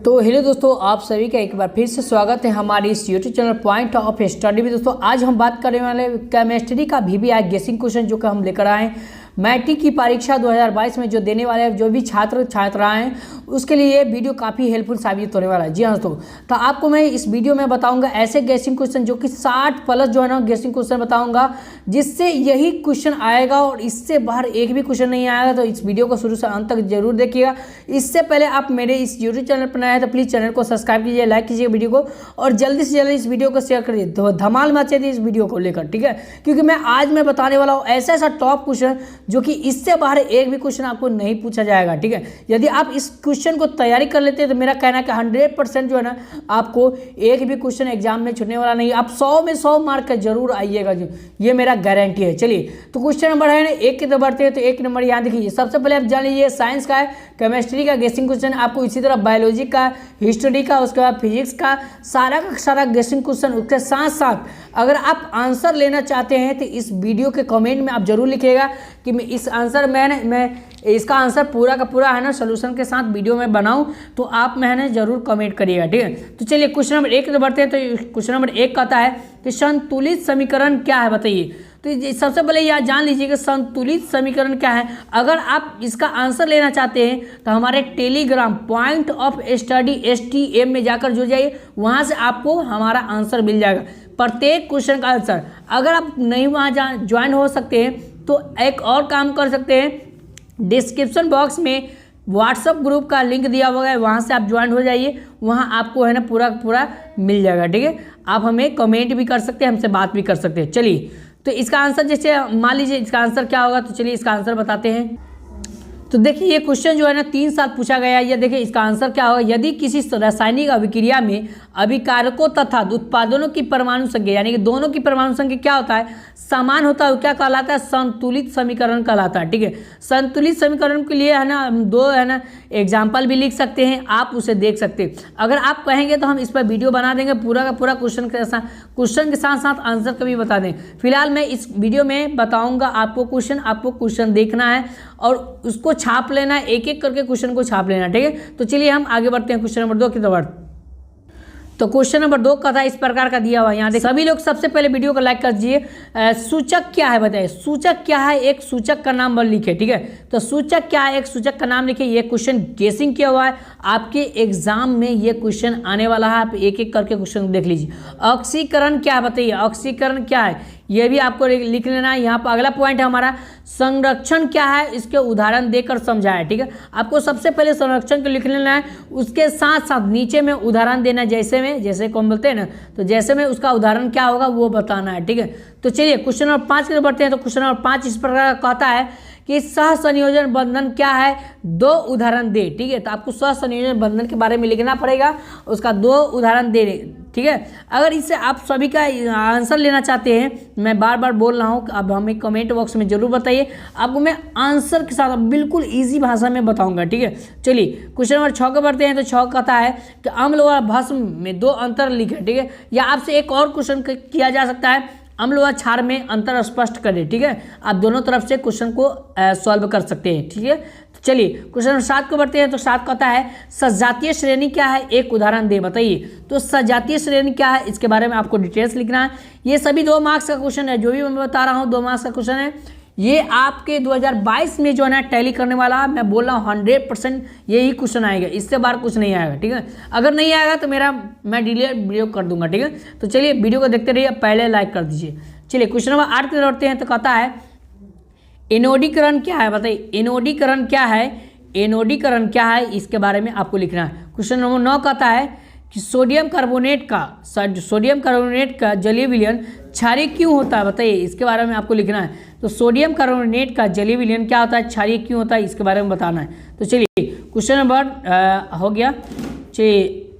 तो हेलो दोस्तों, आप सभी का एक बार फिर से स्वागत है हमारे इस YouTube channel point of study में। दोस्तों आज हम बात करने वाले केमिस्ट्री का VBI गेसिंग क्वेश्चन जो कि हम लेकर आए हैं मैट्रिक की परीक्षा 2022 में जो देने वाले जो भी छात्र छात्राएं हैं उसके लिए ये वीडियो काफ़ी हेल्पफुल साबित होने वाला है। जी हाँ दोस्तों, तो आपको मैं इस वीडियो में बताऊंगा ऐसे गेसिंग क्वेश्चन जो कि 60 प्लस जो है ना गेसिंग क्वेश्चन बताऊंगा जिससे यही क्वेश्चन आएगा और इससे बाहर एक भी क्वेश्चन नहीं आएगा। तो इस वीडियो को शुरू से अंत तक जरूर देखिएगा। इससे पहले आप मेरे इस यूट्यूब चैनल पर नए हैं तो प्लीज़ चैनल को सब्सक्राइब कीजिए, लाइक कीजिए वीडियो को और जल्दी से जल्दी इस वीडियो को शेयर करिए। तो धमाल मचे थी इस वीडियो को लेकर, ठीक है, क्योंकि मैं बताने वाला हूँ ऐसा ऐसा टॉप क्वेश्चन जो कि इससे बाहर एक भी क्वेश्चन आपको नहीं पूछा जाएगा। ठीक है, यदि आप इस क्वेश्चन को तैयारी कर लेते हैं तो मेरा कहना है कि 100% जो है ना आपको एक भी क्वेश्चन एग्जाम में छूटने वाला नहीं। आप 100 में 100 मार्क का जरूर आइएगा, जो ये मेरा गारंटी है। चलिए तो क्वेश्चन नंबर है ना 1 की तरफ बढ़ते हैं। तो 1 नंबर यहाँ देखिए, सबसे पहले आप जान लीजिए साइंस का है, केमिस्ट्री का गेसिंग क्वेश्चन आपको इसी तरह बायोलॉजी का, हिस्ट्री का, उसके बाद फिजिक्स का सारा गेसिंग क्वेश्चन। उसके साथ साथ अगर आप आंसर लेना चाहते हैं तो इस वीडियो के कमेंट में आप जरूर लिखिएगा कि मैं इस आंसर मैं इसका आंसर पूरा का पूरा है ना सोल्यूशन के साथ वीडियो में बनाऊं, तो आप मैं ना जरूर कमेंट करिएगा। ठीक है, तो चलिए क्वेश्चन नंबर 1 तो बढ़ते हैं। तो क्वेश्चन नंबर 1 कहता है कि संतुलित समीकरण क्या है, बताइए। तो सबसे पहले यह जान लीजिए कि संतुलित समीकरण क्या है। अगर आप इसका आंसर लेना चाहते हैं तो हमारे Telegram point of study STM में जाकर जुड़ जाइए, वहाँ से आपको हमारा आंसर मिल जाएगा प्रत्येक क्वेश्चन का आंसर। अगर आप नहीं वहाँ ज्वाइन हो सकते हैं तो एक और काम कर सकते हैं, डिस्क्रिप्शन बॉक्स में व्हाट्सअप ग्रुप का लिंक दिया हुआ है, वहाँ से आप ज्वाइन हो जाइए, वहाँ आपको है ना पूरा मिल जाएगा। ठीक है, आप हमें कमेंट भी कर सकते हैं, हमसे बात भी कर सकते हैं। चलिए तो इसका आंसर जैसे मान लीजिए इसका आंसर क्या होगा, तो चलिए इसका आंसर बताते हैं। तो देखिए ये क्वेश्चन जो है ना 3 साल पूछा गया है। ये देखिए इसका आंसर क्या होगा, यदि किसी रासायनिक अभिक्रिया में अभिकारकों तथा उत्पादनों की परमाणु संख्या यानी कि दोनों की परमाणु संख्या क्या होता है, समान होता है, क्या कहलाता है, संतुलित समीकरण कहलाता है। ठीक है, संतुलित समीकरण के लिए है ना हम 2 है ना एग्जाम्पल भी लिख सकते हैं, आप उसे देख सकते हैं। अगर आप कहेंगे तो हम इस पर वीडियो बना देंगे पूरा का पूरा क्वेश्चन के साथ साथ आंसर का भी बता दें। फिलहाल मैं इस वीडियो में बताऊंगा आपको क्वेश्चन देखना है और उसको छाप लेना है, एक एक करके क्वेश्चन को छाप लेना। ठीक है, तो चलिए हम आगे बढ़ते हैं क्वेश्चन नंबर 2 की तरफ। तो क्वेश्चन नंबर 2 का था इस प्रकार का दिया हुआ यहाँ देखिए। सभी लोग सबसे पहले वीडियो को लाइक कर दीजिए। सूचक क्या है बताइए, सूचक क्या है, एक सूचक का नाम लिखे। ठीक है, तो सूचक क्या है, एक सूचक का नाम लिखे। ये क्वेश्चन गेसिंग किया हुआ है, आपके एग्जाम में ये क्वेश्चन आने वाला है, आप एक एक करके क्वेश्चन देख लीजिए। ऑक्सीकरण क्या है बताइए, ऑक्सीकरण क्या है ये भी आपको लिख लेना है। यहाँ पर अगला पॉइंट है हमारा संरक्षण क्या है, इसके उदाहरण देकर समझाया। ठीक है, आपको सबसे पहले संरक्षण को लिख लेना है, उसके साथ साथ नीचे में उदाहरण देना है, जैसे कौन बोलते हैं ना, तो जैसे में उसका उदाहरण क्या होगा वो बताना है। ठीक है, तो चलिए क्वेश्चन नंबर 5 की तरफ बढ़ते हैं। तो क्वेश्चन नंबर 5 इस प्रकार कहता है कि सहसंयोजन बंधन क्या है, 2 उदाहरण दे। ठीक है, तो आपको सहसंयोजन बंधन के बारे में लिखना पड़ेगा, उसका 2 उदाहरण दे। ठीक है, अगर इससे आप सभी का आंसर लेना चाहते हैं, मैं बार बार बोल रहा हूँ, अब हमें कमेंट बॉक्स में जरूर बताइए, आपको मैं आंसर के साथ बिल्कुल ईजी भाषा में बताऊंगा। ठीक है, चलिए क्वेश्चन नंबर 6 को बढ़ते हैं। तो 6 कहता है कि अम्ल व भस्म में 2 अंतर लिखे। ठीक है, या आपसे एक और क्वेश्चन किया जा सकता है, अम्ल व क्षार में अंतर स्पष्ट करें। ठीक है, आप दोनों तरफ से क्वेश्चन को सॉल्व कर सकते हैं। ठीक है, तो चलिए क्वेश्चन नंबर 7 को बढ़ते हैं। तो 7 कहता है सजातीय श्रेणी क्या है, एक उदाहरण दे बताइए। तो सजातीय श्रेणी क्या है इसके बारे में आपको डिटेल्स लिखना है। ये सभी 2 मार्क्स का क्वेश्चन है, जो भी मैं बता रहा हूँ 2 मार्क्स का क्वेश्चन है। ये आपके 2022 में जो है ना टैली करने वाला, मैं बोल रहा हूँ 100% यही क्वेश्चन आएगा, इससे बाहर कुछ नहीं आएगा। ठीक है, अगर नहीं आएगा तो मैं डिलीट वीडियो कर दूंगा। ठीक है, तो चलिए वीडियो को देखते रहिए, पहले लाइक कर दीजिए। चलिए क्वेश्चन नंबर 8 की तरफ बढ़ते हैं। तो कहता है एनोडीकरण क्या है बताइए, एनोडीकरण क्या है, एनोडीकरण क्या है इसके बारे में आपको लिखना है। क्वेश्चन नंबर 9 कहता है कि सोडियम कार्बोनेट का जलीय विलयन क्षारीय क्यों होता है बताइए, इसके बारे में आपको लिखना है। तो सोडियम कार्बोनेट का जलीय विलयन क्या होता है, क्षारीय क्यों होता है, इसके बारे में बताना है। तो चलिए क्वेश्चन नंबर हो गया, चलिए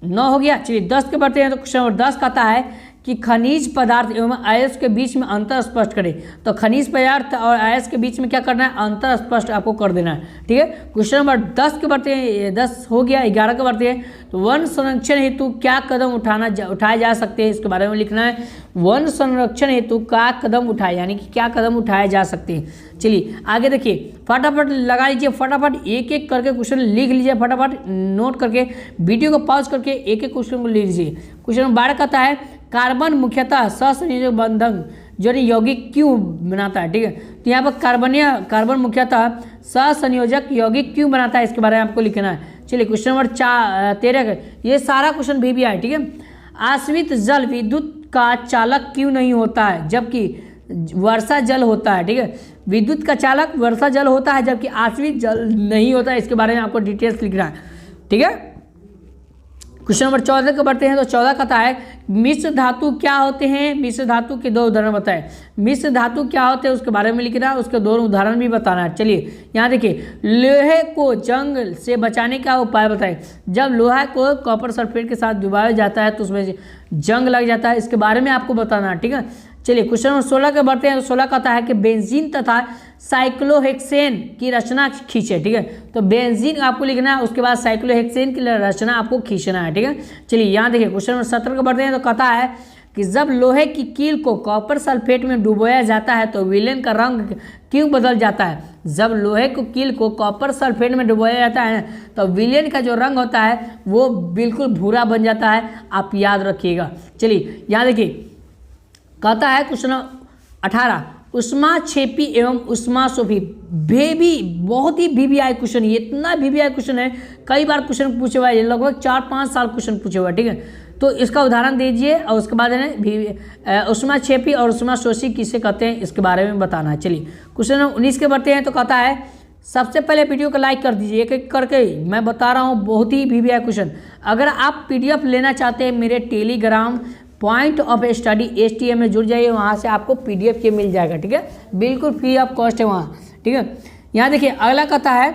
9 हो गया। चलिए 10 के बढ़ते हैं। तो क्वेश्चन नंबर 10 कहता है कि खनिज पदार्थ एवं अयस्क के बीच में अंतर स्पष्ट करें। तो खनिज पदार्थ और अयस्क के बीच में क्या करना है, अंतर स्पष्ट आपको कर देना है। ठीक है, क्वेश्चन नंबर 10 के बढ़ते हैं, 10 हो गया, 11 के बढ़ते हैं। तो वन संरक्षण हेतु क्या कदम उठाए जा सकते हैं, इसके बारे में लिखना है। वन संरक्षण हेतु क्या कदम उठाए, यानी कि क्या कदम उठाए जा सकते हैं। चलिए आगे देखिए, फटाफट लगा लीजिए, फटाफट एक एक करके क्वेश्चन लिख लीजिए, फटाफट नोट करके वीडियो को पॉज करके एक एक क्वेश्चन को लिख लीजिए। क्वेश्चन नंबर 12 कहता है कार्बन मुख्यतः सहसंयोजक बंधन जो यौगिक क्यों बनाता है। ठीक है, तो यहाँ पर कार्बन मुख्यतः सहसंयोजक यौगिक क्यों बनाता है, इसके बारे में आपको लिखना है। चलिए क्वेश्चन नंबर 13, ये सारा क्वेश्चन भी आया। ठीक है, आश्रित जल विद्युत का चालक क्यों नहीं होता है जबकि वर्षा जल होता है। ठीक है, विद्युत का चालक वर्षा जल होता है जबकि आश्रित जल नहीं होता है, इसके बारे में आपको डिटेल्स लिखना है। ठीक है, क्वेश्चन नंबर 14 को बढ़ते हैं। तो 14 कहता है मिश्र धातु क्या होते हैं, मिश्र धातु के 2 उदाहरण बताएं। मिश्र धातु क्या होते हैं उसके बारे में लिखना है, उसके 2 उदाहरण भी बताना है। चलिए यहाँ देखिए, लोहे को जंग से बचाने का उपाय बताएं। जब लोहा को कॉपर सल्फेट के साथ डुबाया जाता है तो उसमें जंग लग जाता है, इसके बारे में आपको बताना है। ठीक है, चलिए क्वेश्चन नंबर 16 के बढ़ते हैं। तो 16 कहता है कि बेंजीन तथा साइक्लोहेक्सेन की रचना खींचे। ठीक है, तो बेंजीन आपको लिखना है, उसके बाद साइक्लोहेक्सेन की रचना आपको खींचना है। ठीक है, चलिए यहाँ देखिए क्वेश्चन नंबर 17 के बढ़ते हैं। तो कहता है कि जब लोहे की कील को कॉपर सल्फेट में डुबोया जाता है तो विलेन का रंग क्यों बदल जाता है। जब लोहे को कील को कॉपर सल्फेट में डुबोया जाता है तो विलेन का जो रंग होता है वो बिल्कुल भूरा बन जाता है, आप याद रखिएगा। चलिए यहाँ देखिए, कहता है क्वेश्चन 18 उष्मा छेपी एवं उष्मा सोफी भी बहुत ही VVI क्वेश्चन, ये इतना VVI क्वेश्चन है, कई बार क्वेश्चन पूछे हुआ है, लगभग 4-5 साल क्वेश्चन पूछे हुआ है। ठीक है, तो इसका उदाहरण दीजिए और उसके बाद है उष्मा छेपी और उष्मा शोषी किसे कहते हैं, इसके बारे में बताना है। चलिए क्वेश्चन नंबर 19 के बढ़ते हैं। तो कहता है सबसे पहले वीडियो को लाइक कर दीजिए, एक एक करके मैं बता रहा हूँ, बहुत ही VVI क्वेश्चन। अगर आप PDF लेना चाहते हैं मेरे Telegram point of study STM में जुड़ जाइए, वहाँ से आपको PDF के मिल जाएगा। ठीक है, बिल्कुल फ्री ऑफ कॉस्ट है वहाँ। ठीक है, यहाँ देखिए अगला कहता है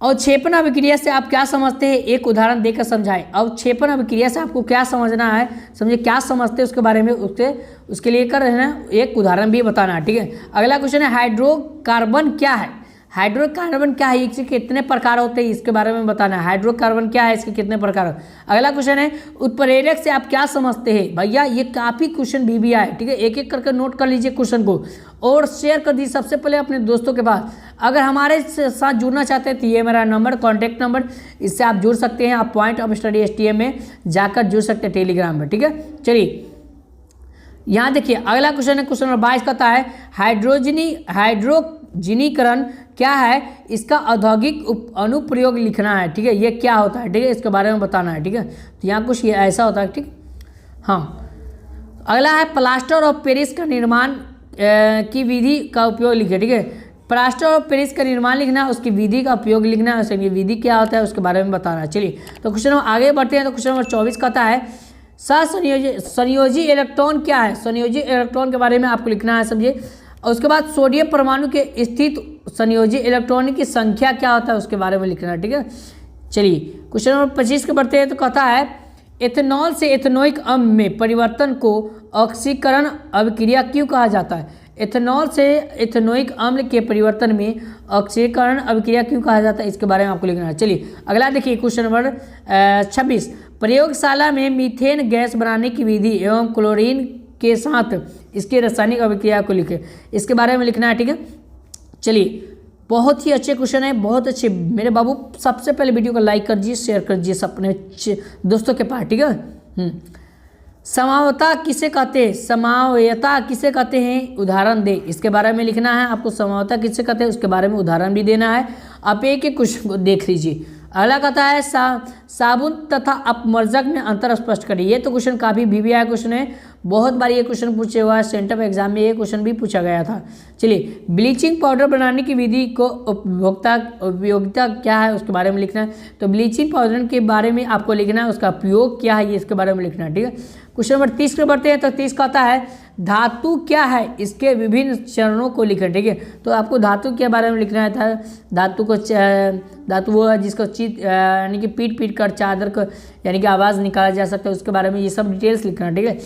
अवक्षेपण अभिक्रिया से आप क्या समझते हैं, एक उदाहरण देकर समझाएं। अवक्षेपण अभिक्रिया से आपको क्या समझना है, समझे क्या समझते हैं उसके बारे में, उसके लिए कर रहे हैं एक उदाहरण भी बताना है। ठीक है, अगला क्वेश्चन है हाइड्रोकार्बन क्या है। हाइड्रोकार्बन क्या है, इसके कितने प्रकार होते हैं, इसके बारे में बताना है। हाइड्रोकार्बन क्या है, इसके कितने प्रकार होते हैं। अगला क्वेश्चन है उत्प्रेरक से आप क्या समझते हैं। भैया ये काफ़ी क्वेश्चन भी आए। ठीक है, एक एक करके नोट कर लीजिए क्वेश्चन को और शेयर कर दीजिए सबसे पहले अपने दोस्तों के पास। अगर हमारे साथ जुड़ना चाहते हैं तो ये मेरा नंबर, कॉन्टैक्ट नंबर, इससे आप जुड़ सकते हैं। आप पॉइंट ऑफ स्टडी STM में जाकर जुड़ सकते हैं टेलीग्राम में। ठीक है, चलिए यहाँ देखिए अगला क्वेश्चन है क्वेश्चन नंबर 22 कहता है हाइड्रोजनीकरण क्या है, इसका औद्योगिक अनुप्रयोग लिखना है। ठीक है, ये क्या होता है, ठीक है, इसके बारे में बताना है। ठीक है, तो यहाँ कुछ ये ऐसा होता है। ठीक, हाँ अगला है प्लास्टर ऑफ पेरिस का निर्माण की विधि का उपयोग लिखे। ठीक है, प्लास्टर ऑफ पेरिस का निर्माण लिखना है, उसकी विधि का उपयोग लिखना है, उसकी विधि क्या होता है उसके बारे में बताना है। चलिए तो क्वेश्चन नंबर आगे बढ़ते हैं। तो क्वेश्चन नंबर 24 कहता है संयोजी इलेक्ट्रॉन क्या है। संयोजी इलेक्ट्रॉन के बारे में आपको लिखना है, समझिए। और उसके बाद सोडियम परमाणु के स्थित संयोजी इलेक्ट्रॉन की संख्या क्या होता है उसके बारे में लिखना है। ठीक है, चलिए क्वेश्चन नंबर 25 के बढ़ते हैं। तो कहता है एथेनॉल से एथेनोइक अम्ल में परिवर्तन को ऑक्सीकरण अभिक्रिया क्यों कहा जाता है। एथेनॉल से एथेनोइक अम्ल के परिवर्तन में ऑक्सीकरण अभिक्रिया क्यों कहा जाता है, इसके बारे में आपको लिखना है। चलिए अगला देखिए क्वेश्चन नंबर 26 प्रयोगशाला में मीथेन गैस बनाने की विधि एवं क्लोरीन के साथ इसके रासायनिक अभिक्रिया को लिखे, इसके बारे में लिखना है। ठीक है, चलिए बहुत ही अच्छे क्वेश्चन है, बहुत अच्छे मेरे बाबू। सबसे पहले वीडियो को लाइक कर दीजिए, शेयर कर दीजिए अपने दोस्तों के पास। ठीक है, समावता किसे कहते हैं, समावयता किसे कहते हैं, उदाहरण दे, इसके बारे में लिखना है आपको। समावता किसे कहते हैं उसके बारे में उदाहरण भी देना है। आप एक एक क्वेश्चन को देख लीजिए। अगला कहता है साबुन तथा अपमर्जक में अंतर स्पष्ट करिए। ये तो क्वेश्चन काफ़ी VVI क्वेश्चन है, बहुत बार ये क्वेश्चन पूछे हुआ है, सेंटर एग्जाम में ये क्वेश्चन भी पूछा गया था। चलिए ब्लीचिंग पाउडर बनाने की विधि को उपयोगिता क्या है उसके बारे में लिखना है। तो ब्लीचिंग पाउडर के बारे में आपको लिखना है, उसका उपयोग क्या है ये इसके बारे में लिखना है। ठीक है, क्वेश्चन नंबर 30 पे बढ़ते हैं। तो 30 कहता है धातु क्या है, इसके विभिन्न चरणों को लिखें। ठीक है, तो आपको धातु के बारे में लिखना है। धातु को धातु वो है जिसको यानी कि पीट कर चादर को यानी कि आवाज़ निकाला जा सकता है, उसके बारे में ये सब डिटेल्स लिखना है। ठीक है,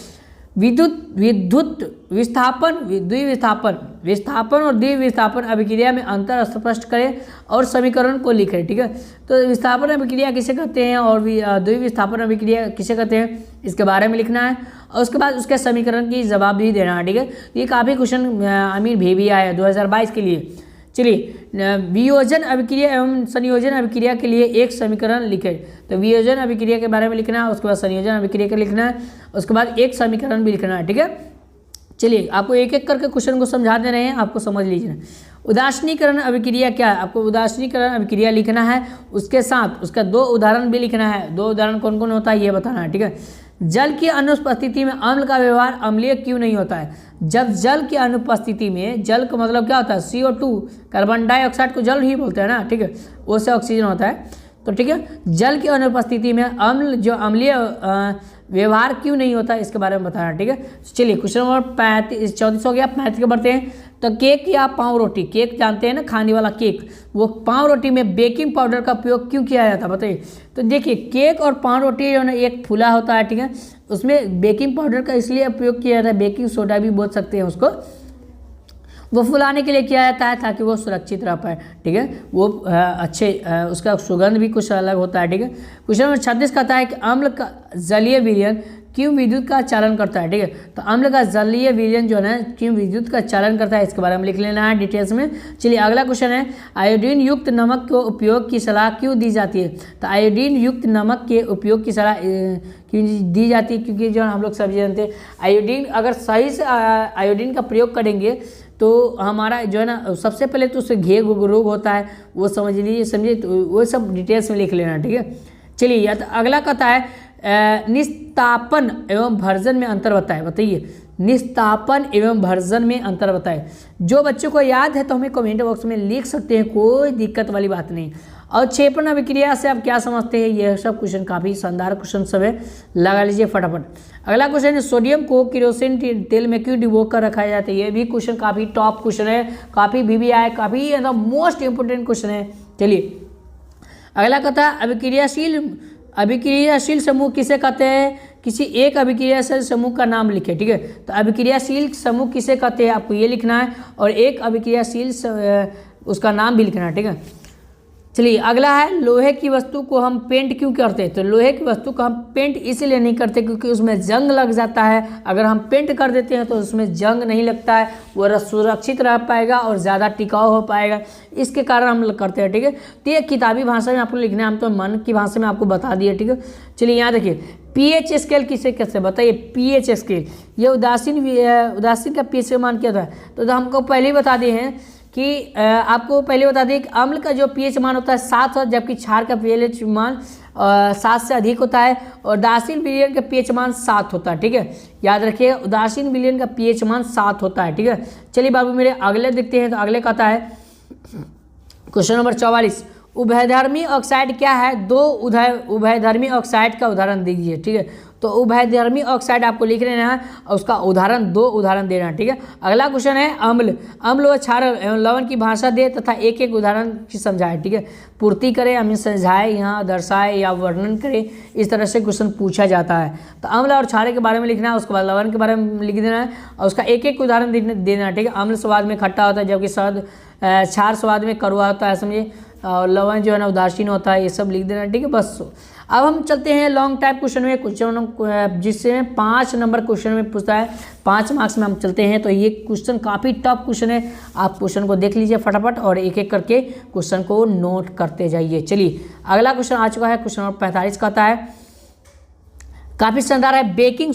विद्युत विस्थापन, द्विविस्थापन, विस्थापन और द्विविस्थापन अभिक्रिया में अंतर स्पष्ट करें और समीकरण को लिखें। ठीक है, तो विस्थापन अभिक्रिया किसे कहते हैं और द्विविस्थापन अभिक्रिया किसे कहते हैं, इसके बारे में लिखना है और उसके बाद उसके समीकरण की जवाब भी देना है। ठीक है, ये काफ़ी क्वेश्चन आमिर भी आया है 2022 के लिए। चलिए, वियोजन अभिक्रिया एवं संयोजन अभिक्रिया के लिए एक समीकरण लिखें। तो वियोजन अभिक्रिया के बारे में लिखना है, उसके बाद संयोजन अभिक्रिया का लिखना है, उसके बाद एक समीकरण भी लिखना है। ठीक है, चलिए आपको एक एक करके क्वेश्चन को समझा दे रहे हैं, आपको समझ लीजिए। उदासीनीकरण अभिक्रिया क्या है, आपको उदासीनीकरण अभिक्रिया लिखना है, उसके साथ उसका 2 उदाहरण भी लिखना है। 2 उदाहरण कौन कौन होता है ये बताना है। ठीक है, जल की अनुपस्थिति में अम्ल का व्यवहार अम्लीय क्यों नहीं होता है। जब जल की अनुपस्थिति में, जल का मतलब क्या होता है, CO2, कार्बन डाइऑक्साइड को जल ही बोलते हैं ना। ठीक है, उससे ऑक्सीजन होता है। तो ठीक है, जल की अनुपस्थिति में अम्ल जो अम्लीय व्यवहार क्यों नहीं होता, इसके बारे में बताना। ठीक है, चलिए क्वेश्चन नंबर 34 हो गया। 35 के बढ़ते हैं। तो केक या पाव रोटी, केक जानते हैं ना, खाने वाला केक, वो पाव रोटी में बेकिंग पाउडर का प्रयोग क्यों किया जाता है बताइए। तो देखिए, केक और पाव रोटी जो है ना एक फूला होता है। ठीक है, उसमें बेकिंग पाउडर का इसलिए प्रयोग किया जाता है, बेकिंग सोडा भी बोल सकते हैं उसको, वो फुलाने के लिए किया जाता है ताकि वो सुरक्षित रह पाए। ठीक है, वो अच्छे उसका सुगंध भी कुछ अलग होता है। ठीक है, क्वेश्चन नंबर 36 कहता है कि अम्ल का जलीय विलयन क्यों विद्युत का चालन करता है। ठीक है, तो अम्ल का जलीय विलयन जो है ना क्यों विद्युत का चालन करता है, इसके बारे में लिख लेना है डिटेल्स में। चलिए अगला क्वेश्चन है, आयोडीन युक्त नमक के उपयोग की सलाह क्यों दी जाती है। तो आयोडीन युक्त नमक के उपयोग की सलाह क्यों दी जाती है, क्योंकि जो हम लोग सभी जानते हैं आयोडीन, अगर सही से आयोडीन का प्रयोग करेंगे तो हमारा जो है ना सबसे पहले तो उससे घेघ रोग होता है, वो समझ लीजिए, समझिए, तो वो सब डिटेल्स में लिख लेना। ठीक है, चलिए अगला कहता है निस्तापन एवं भर्जन में अंतर बताए। बताइए, निस्तापन एवं भर्जन में अंतर बताए। जो बच्चों को याद है तो हमें कमेंट बॉक्स में लिख सकते हैं, कोई दिक्कत वाली बात नहीं। और क्षेपण अभिक्रिया से आप क्या समझते हैं, यह सब क्वेश्चन काफ़ी शानदार क्वेश्चन सब है, लगा लीजिए फटाफट। अगला क्वेश्चन है, सोडियम को केरोसिन तेल में क्यों डुबो कर रखा जाता है। ये भी क्वेश्चन काफ़ी टॉप क्वेश्चन है, काफ़ी VBI, काफ़ी एकदम मोस्ट इंपोर्टेंट क्वेश्चन है। चलिए अगला कहता है, अभिक्रियाशील समूह किसे कहते हैं, किसी एक अभिक्रियाशील समूह का नाम लिखे। ठीक है, तो अभिक्रियाशील समूह किसे कहते हैं, आपको ये लिखना है, और एक अभिक्रियाशील उसका नाम भी लिखना है। ठीक है, चलिए अगला है, लोहे की वस्तु को हम पेंट क्यों करते हैं। तो लोहे की वस्तु को हम पेंट इसलिए नहीं करते क्योंकि उसमें जंग लग जाता है। अगर हम पेंट कर देते हैं तो उसमें जंग नहीं लगता है, वो सुरक्षित रह पाएगा और ज़्यादा टिकाऊ हो पाएगा, इसके कारण हम करते हैं। ठीक है, तो ये किताबी भाषा में आपको लिखना है, हम तो मन की भाषा में आपको बता दिए। ठीक है, चलिए यहाँ देखिए, pH स्केल किसे कैसे बताइए। pH स्केल, ये उदासीन का pH मान क्या था, तो हमको पहले ही बता दिए हैं कि आपको पहले बता दें कि अम्ल का जो pH मान होता है 7 होता है, जबकि क्षार का pH मान 7 से अधिक होता है, और उदासीन विलयन का pH मान 7 होता है। ठीक है, याद रखिए, उदासीन विलयन का pH मान 7 होता है। ठीक है, चलिए बाबू मेरे अगले देखते हैं। तो अगले कहता है क्वेश्चन नंबर 44, उभयधर्मी ऑक्साइड क्या है, 2 उभयधर्मी ऑक्साइड का उदाहरण दीजिए। ठीक है, तो उभयधर्मी ऑक्साइड आपको लिख लेना है और उसका उदाहरण 2 उदाहरण देना है। ठीक है, अगला क्वेश्चन है, अम्ल व क्षार एवं लवण की भाषा दे तथा एक एक उदाहरण की समझाए। ठीक है, पूर्ति करें, हमें समझाए, यहाँ दर्शाए या वर्णन करें, इस तरह से क्वेश्चन पूछा जाता है। तो अम्ल और क्षार के बारे में लिखना है, उसके बाद लवण के बारे में लिख देना है और उसका एक एक उदाहरण देना है। ठीक है, अम्ल स्वाद में खट्टा होता है, जबकि क्षार स्वाद में कड़वा होता है, समझिए, और लवण जो है ना उदासीन होता है, ये सब लिख देना। ठीक है, बस अब हम चलते हैं लॉन्ग टाइप क्वेश्चन में, क्वेश्चन जिससे 5 नंबर क्वेश्चन में पूछता है, 5 मार्क्स में हम चलते हैं। तो ये क्वेश्चन काफ़ी टफ क्वेश्चन है, आप क्वेश्चन को देख लीजिए फटाफट और एक एक करके क्वेश्चन को नोट करते जाइए। चलिए अगला क्वेश्चन आ चुका है, क्वेश्चन नंबर 45 कहता है, काफ़ी शानदार है, बेकिंग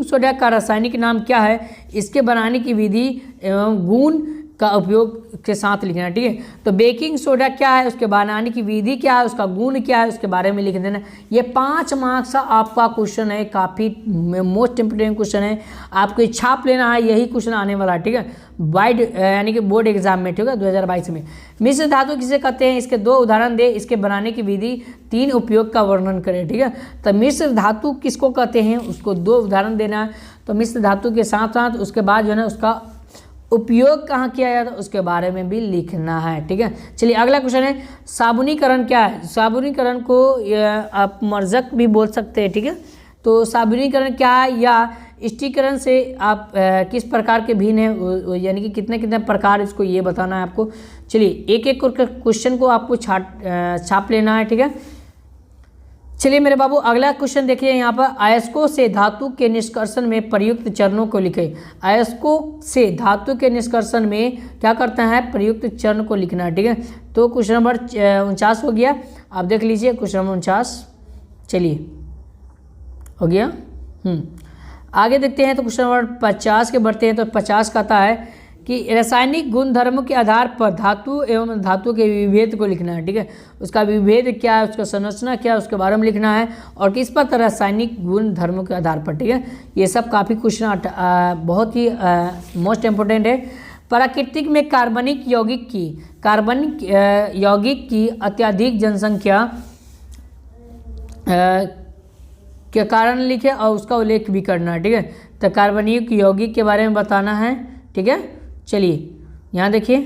सोडा का रासायनिक नाम क्या है, इसके बनाने की विधि एवं गुण का उपयोग के साथ लिखना है। ठीक है, तो बेकिंग सोडा क्या है, उसके बनाने की विधि क्या है, उसका गुण क्या है, उसके बारे में लिख देना। ये 5 मार्क्स का आपका क्वेश्चन है, काफ़ी मोस्ट इंपोर्टेंट क्वेश्चन है, आपको छाप लेना है, यही क्वेश्चन आने वाला है। ठीक है, वाइड यानी कि बोर्ड एग्जाम में। ठीक है, 2022 में। मिश्र धातु किसे कहते हैं, इसके 2 उदाहरण दे, इसके बनाने की विधि, 3 उपयोग का वर्णन करें। ठीक है, तो मिश्र धातु किसको कहते हैं, उसको 2 उदाहरण देना है। तो मिश्र धातु के साथ साथ उसके बाद जो है ना उसका उपयोग कहाँ किया जाता है, उसके बारे में भी लिखना है। ठीक है, चलिए अगला क्वेश्चन है, साबुनीकरण क्या है। साबुनीकरण को आप मर्जक भी बोल सकते हैं। ठीक है, तो साबुनीकरण क्या है या स्टीकरण से आप किस प्रकार के भिन्न है, यानी कि कितने कितने प्रकार इसको ये बताना है आपको। चलिए एक एक क्वेश्चन को आपको छाप लेना है, ठीक है। चलिए मेरे बाबू अगला क्वेश्चन देखिए यहाँ पर, अयस्कों से धातु के निष्कर्षण में प्रयुक्त चरणों को लिखें। अयस्कों से धातु के निष्कर्षण में क्या करते हैं, प्रयुक्त चरण को लिखना है, ठीक है। तो क्वेश्चन नंबर 49 हो गया, आप देख लीजिए क्वेश्चन नंबर 49। चलिए हो गया। आगे देखते हैं तो क्वेश्चन नंबर 50 के बढ़ते हैं। तो 50 कहता है कि रासायनिक गुणधर्मों के आधार पर धातु एवं धातु के विभेद को लिखना है, ठीक है। उसका विभेद क्या है, उसका संरचना क्या है, उसके बारे में लिखना है और किस पर, रासायनिक गुणधर्मों के आधार पर, ठीक है। ये सब काफ़ी क्वेश्चन बहुत ही मोस्ट इम्पोर्टेंट है। प्राकृतिक में कार्बनिक यौगिक की अत्यधिक जनसंख्या के कारण लिखे और उसका उल्लेख भी करना है, ठीक है। तो कार्बनिक यौगिक के बारे में बताना है, ठीक है। चलिए यहाँ देखिए,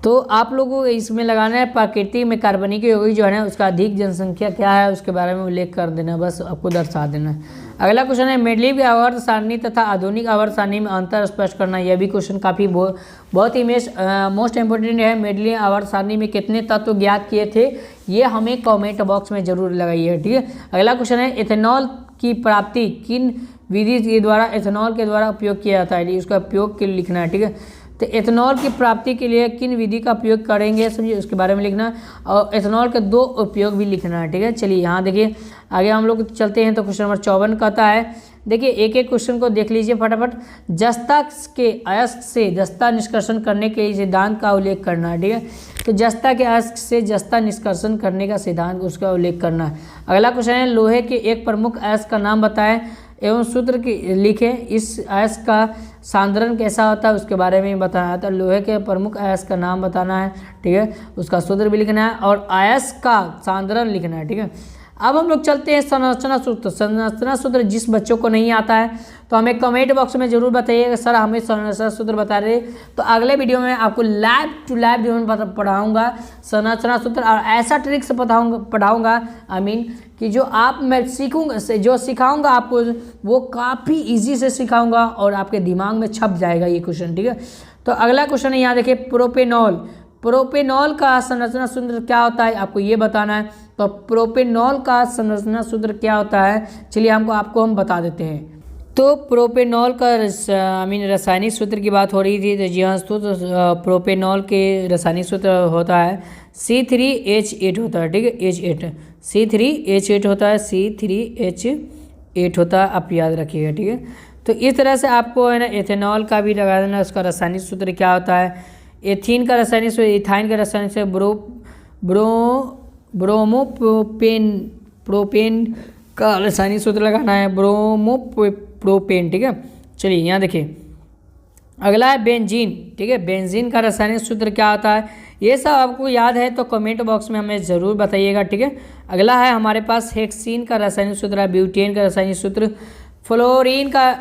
तो आप लोगों को इसमें लगाना है प्राकृतिक में कार्बनिक यौगिक जो है ना उसका अधिक जनसंख्या क्या है उसके बारे में उल्लेख कर देना, बस आपको दर्शा देना है। अगला क्वेश्चन है मेंडलीव आवर्त सारणी तथा आधुनिक आवर्त सारणी में अंतर स्पष्ट करना। यह भी क्वेश्चन काफ़ी बहुत ही मोस्ट इंपोर्टेंट है। मेंडलीव आवर्त सारणी में कितने तत्व ज्ञात किए थे, ये हमें कमेंट बॉक्स में जरूर लगाइए, ठीक है। अगला क्वेश्चन है इथेनॉल की प्राप्ति किन विधि के द्वारा इथेनॉल के द्वारा उपयोग किया जाता है, उसका उपयोग के लिए लिखना है, ठीक है। तो एथेनॉल की प्राप्ति के लिए किन विधि का उपयोग करेंगे समझिए, उसके बारे में लिखना और एथेनॉल के 2 उपयोग भी लिखना है, ठीक है। चलिए यहाँ देखिए आगे हम लोग चलते हैं। तो क्वेश्चन नंबर 54 कहता है, देखिए एक एक क्वेश्चन को देख लीजिए फटाफट। जस्ता के अयस्क से जस्ता निष्कर्षण करने के सिद्धांत का उल्लेख करना है, ठीक है। तो जस्ता के अयस्क से जस्ता निष्कर्षण करने का सिद्धांत उसका उल्लेख करना है। अगला क्वेश्चन है लोहे के एक प्रमुख अयस्क का नाम बताएं एवं सूत्र की लिखें। इस अयस्क का सांद्रण कैसा होता है उसके बारे में बताना है। तो लोहे के प्रमुख अयस्क का नाम बताना है, ठीक है। उसका सूत्र भी लिखना है और अयस्क का सांद्रण लिखना है, ठीक है। अब हम लोग चलते हैं संरचना सूत्र। संरचना सूत्र जिस बच्चों को नहीं आता है तो हमें कमेंट बॉक्स में जरूर बताइएगा, सर हमें संरचना सूत्र बता रहे। तो अगले वीडियो में आपको लाइव टू लाइव जो पढ़ाऊँगा संरचना सूत्र और ऐसा ट्रिक से पढ़ाऊँगा कि जो मैं जो सिखाऊंगा आपको वो काफ़ी इजी से सिखाऊंगा और आपके दिमाग में छप जाएगा ये क्वेश्चन, ठीक है। तो अगला क्वेश्चन है यहाँ देखिए प्रोपेनॉल का संरचना सूत्र क्या होता है आपको ये बताना है। तो प्रोपेनॉल का संरचना सूत्र क्या होता है, चलिए आपको हम बता देते हैं। तो प्रोपेनॉल का रासायनिक सूत्र की बात हो रही थी, तो जी हाँ तो प्रोपेनॉल के रासायनिक सूत्र होता है C3H8 होता है, ठीक है। H8 C3H8 होता है, C3H8 होता है, आप याद रखिएगा, ठीक है। तो इस तरह से आपको है ना एथेनॉल का भी लगा देना, उसका रासायनिक सूत्र क्या होता है। एथीन का रासायनिक सूत्र, इथाइन का रासायनिक सूत्र, प्रोपेन का रासायनिक सूत्र लगाना है ब्रोमोप्रोपेन, ठीक है। चलिए यहाँ देखिए अगला है बेंजीन, ठीक है। बेंजीन का रासायनिक सूत्र क्या होता है, ये सब आपको याद है तो कमेंट बॉक्स में हमें ज़रूर बताइएगा, ठीक है। अगला है हमारे पास हेक्सीन का रासायनिक सूत्र है, ब्यूटेन का रासायनिक सूत्र, फ्लोरीन का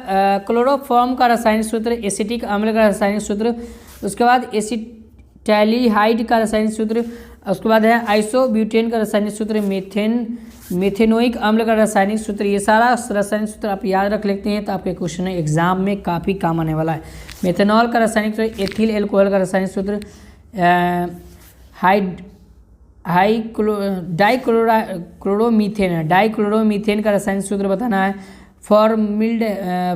क्लोरोफॉर्म का रासायनिक सूत्र, एसिटिक अम्ल का रासायनिक सूत्र, उसके बाद एसिटाइलहाइड का रासायनिक सूत्र, उसके बाद है आइसोब्यूटेन का रासायनिक सूत्र, मेथेनोइक अम्ल का रासायनिक सूत्र। ये सारा रासायनिक सूत्र आप याद रख लेते हैं तो आपके क्वेश्चन एग्जाम में काफ़ी काम आने वाला है। मेथेनॉल का रासायनिक सूत्र, एथिल एल्कोहल का रासायनिक सूत्र, डाइक्लोरोमीथेन का रासायनिक सूत्र बताना है।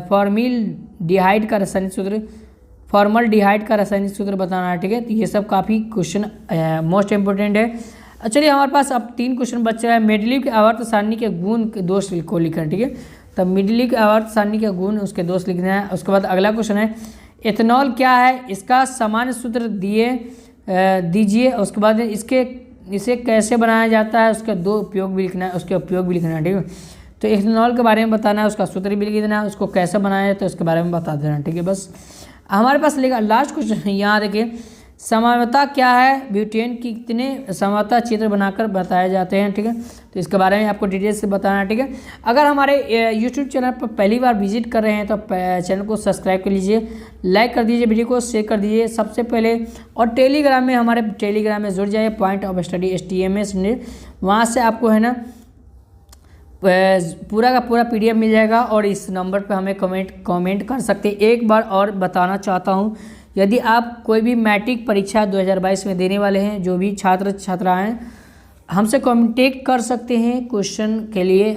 फॉर्मल्डिहाइड का रासायनिक सूत्र, फॉर्मल्डिहाइड का रासायनिक सूत्र बताना है, ठीक है। तो ये सब काफ़ी क्वेश्चन मोस्ट इंपोर्टेंट है। चलिए हमारे पास अब 3 क्वेश्चन बचे हैं। मेंडलीव के आवर्त सारणी के गुण के दोष को लिखना है, ठीक है। तब मेंडलीव के आवर्त सारणी के गुण उसके दोष लिखना है। उसके बाद अगला क्वेश्चन है एथेनॉल क्या है, इसका सामान्य सूत्र दीजिए। उसके बाद इसे कैसे बनाया जाता है उसके 2 उपयोग भी लिखना है, उसके उपयोग भी लिखना है, ठीक है। तो एथेनॉल के बारे में बताना है, उसका सूत्र भी लिख देना है, उसको कैसे बनाया है तो उसके बारे में बता देना, ठीक है। बस हमारे पास लेगा लास्ट क्वेश्चन यहाँ देखिए समानता क्या है, ब्यूटेन की कितने समानता चित्र बनाकर बताए जाते हैं, ठीक है। तो इसके बारे में आपको डिटेल से बताना है, ठीक है। अगर हमारे यूट्यूब चैनल पर पहली बार विजिट कर रहे हैं तो चैनल को सब्सक्राइब कर लीजिए, लाइक कर दीजिए, वीडियो को शेयर कर दीजिए सबसे पहले, और टेलीग्राम में हमारे टेलीग्राम में जुड़ जाइए पॉइंट ऑफ स्टडी STMS ने, वहाँ से आपको है ना पूरा का पूरा PDF मिल जाएगा और इस नंबर पे हमें कमेंट कर सकते हैं। एक बार और बताना चाहता हूँ, यदि आप कोई भी मैट्रिक परीक्षा 2022 में देने वाले हैं, जो भी छात्र छात्राएँ हमसे कांटेक्ट कर सकते हैं क्वेश्चन के लिए।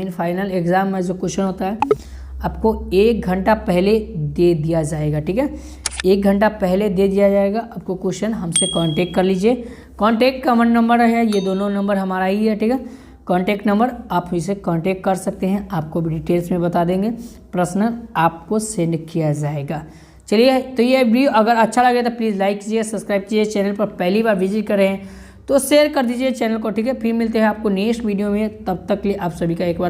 फाइनल एग्ज़ाम में जो क्वेश्चन होता है आपको 1 घंटा पहले दे दिया जाएगा, ठीक है। 1 घंटा पहले दे दिया जाएगा आपको क्वेश्चन, हमसे कांटेक्ट कर लीजिए। कांटेक्ट का नंबर है, ये दोनों नंबर हमारा ही है, ठीक है। कांटेक्ट नंबर आप इसे कांटेक्ट कर सकते हैं, आपको भी डिटेल्स में बता देंगे, पर्सनल आपको सेंड किया जाएगा। चलिए, तो ये वीडियो अगर अच्छा लगे तो प्लीज़ लाइक कीजिए, सब्सक्राइब कीजिए। चैनल पर पहली बार विजिट कर रहे हैं तो शेयर कर दीजिए चैनल को, ठीक है। फिर मिलते हैं आपको नेक्स्ट वीडियो में, तब तक के लिए आप सभी का एक बार